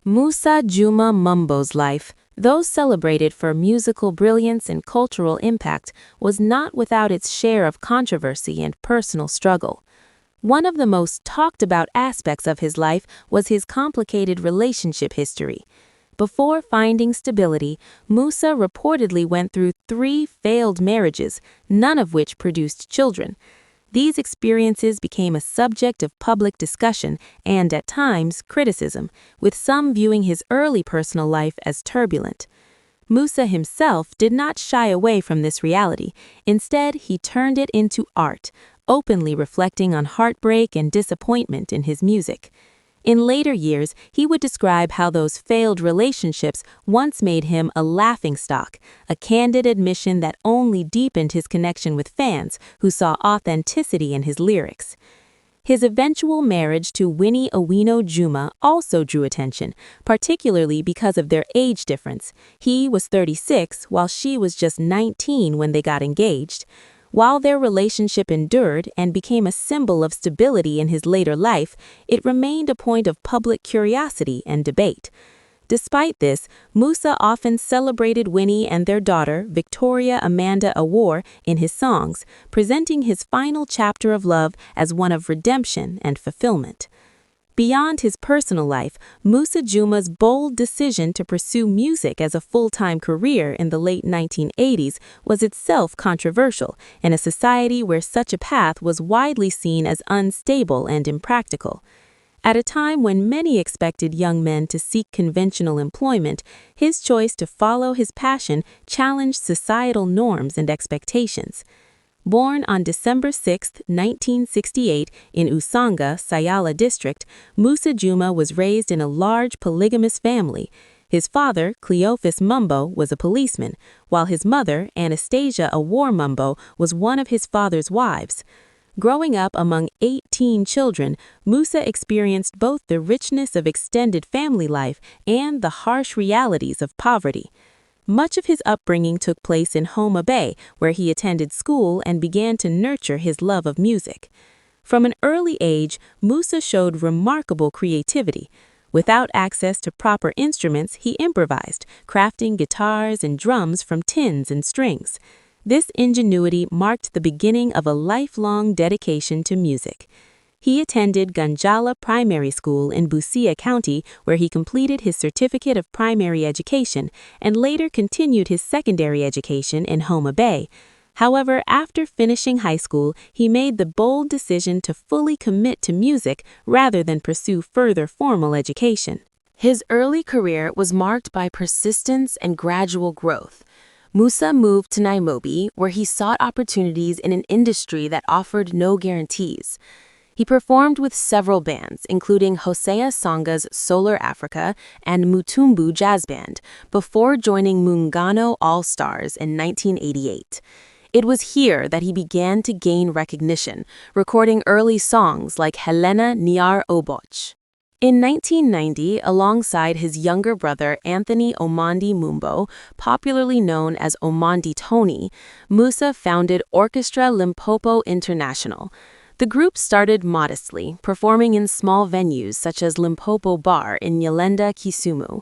Musa Juma Mumbo's life, though celebrated for musical brilliance and cultural impact, was not without its share of controversy and personal struggle. One of the most talked about aspects of his life was his complicated relationship history. Before finding stability, Musa reportedly went through 3 failed marriages, none of which produced children. These experiences became a subject of public discussion and, at times, criticism, with some viewing his early personal life as turbulent. Musa himself did not shy away from this reality. Instead, he turned it into art, openly reflecting on heartbreak and disappointment in his music. In later years, he would describe how those failed relationships once made him a laughingstock, a candid admission that only deepened his connection with fans who saw authenticity in his lyrics. His eventual marriage to Winnie Owino Juma also drew attention, particularly because of their age difference. He was 36, while she was just 19 when they got engaged. While their relationship endured and became a symbol of stability in his later life, it remained a point of public curiosity and debate. Despite this, Musa often celebrated Winnie and their daughter, Victoria Amanda Awor, in his songs, presenting his final chapter of love as one of redemption and fulfillment. Beyond his personal life, Musa Juma's bold decision to pursue music as a full-time career in the late 1980s was itself controversial in a society where such a path was widely seen as unstable and impractical. At a time when many expected young men to seek conventional employment, his choice to follow his passion challenged societal norms and expectations. Born on December 6, 1968, in Usanga, Sayala District, Musa Juma was raised in a large polygamous family. His father, Cleophas Mumbo, was a policeman, while his mother, Anastasia Awor Mumbo, was one of his father's wives. Growing up among 18 children, Musa experienced both the richness of extended family life and the harsh realities of poverty. Much of his upbringing took place in Homa Bay, where he attended school and began to nurture his love of music. From an early age, Musa showed remarkable creativity. Without access to proper instruments, he improvised, crafting guitars and drums from tins and strings. This ingenuity marked the beginning of a lifelong dedication to music. He attended Ganjala Primary School in Busia County, where he completed his certificate of primary education and later continued his secondary education in Homa Bay. However, after finishing high school, he made the bold decision to fully commit to music rather than pursue further formal education. His early career was marked by persistence and gradual growth. Musa moved to Nairobi, where he sought opportunities in an industry that offered no guarantees. He performed with several bands, including Hosea Songa's Solar Africa and Mutumbu Jazz Band, before joining Muungano All-Stars in 1988. It was here that he began to gain recognition, recording early songs like Helena Niar Oboch. In 1990, alongside his younger brother Anthony Omondi Mumbo, popularly known as Omondi Tony, Musa founded Orchestra Limpopo International. The group started modestly, performing in small venues such as Limpopo Bar in Nyalenda, Kisumu.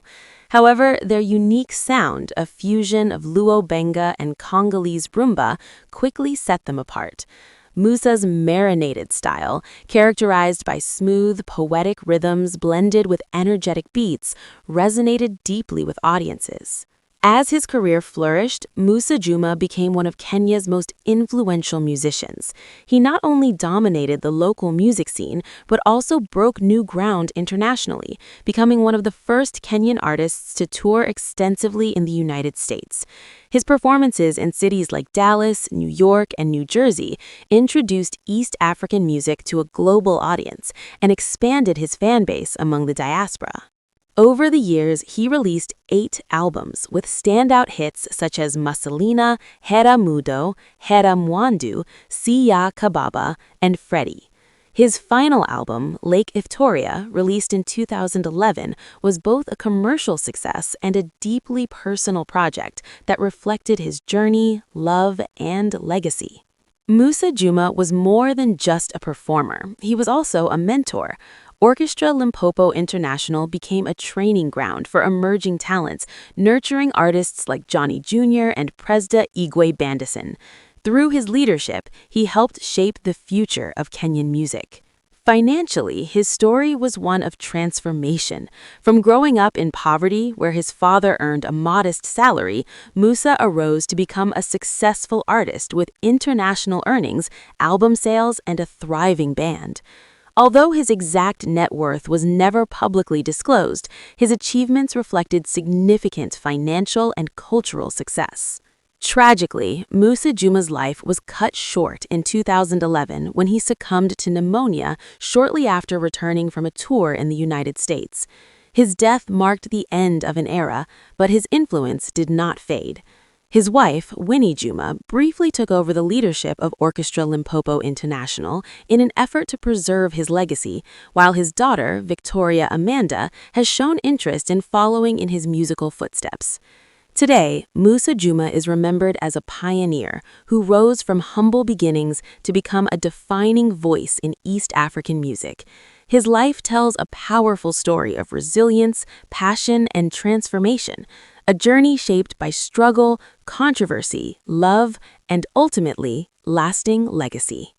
However, their unique sound, a fusion of Luo Benga and Congolese rumba, quickly set them apart. Musa's marinated style, characterized by smooth, poetic rhythms blended with energetic beats, resonated deeply with audiences. As his career flourished, Musa Juma became one of Kenya's most influential musicians. He not only dominated the local music scene, but also broke new ground internationally, becoming one of the first Kenyan artists to tour extensively in the United States. His performances in cities like Dallas, New York, and New Jersey introduced East African music to a global audience and expanded his fan base among the diaspora. Over the years, he released 8 albums with standout hits such as Masalina, Hera Mudo, Hera Mwandu, Siya Kababa, and Freddy. His final album, Lake Victoria, released in 2011, was both a commercial success and a deeply personal project that reflected his journey, love, and legacy. Musa Juma was more than just a performer. He was also a mentor. Orchestra Limpopo International became a training ground for emerging talents, nurturing artists like Johnny Jr. and Presda Igwe Bandison. Through his leadership, he helped shape the future of Kenyan music. Financially, his story was one of transformation. From growing up in poverty, where his father earned a modest salary, Musa arose to become a successful artist with international earnings, album sales, and a thriving band. Although his exact net worth was never publicly disclosed, his achievements reflected significant financial and cultural success. Tragically, Musa Juma's life was cut short in 2011 when he succumbed to pneumonia shortly after returning from a tour in the United States. His death marked the end of an era, but his influence did not fade. His wife, Winnie Juma, briefly took over the leadership of Orchestra Limpopo International in an effort to preserve his legacy, while his daughter, Victoria Amanda, has shown interest in following in his musical footsteps. Today, Musa Juma is remembered as a pioneer who rose from humble beginnings to become a defining voice in East African music. His life tells a powerful story of resilience, passion, and transformation, a journey shaped by struggle, controversy, love, and ultimately, lasting legacy.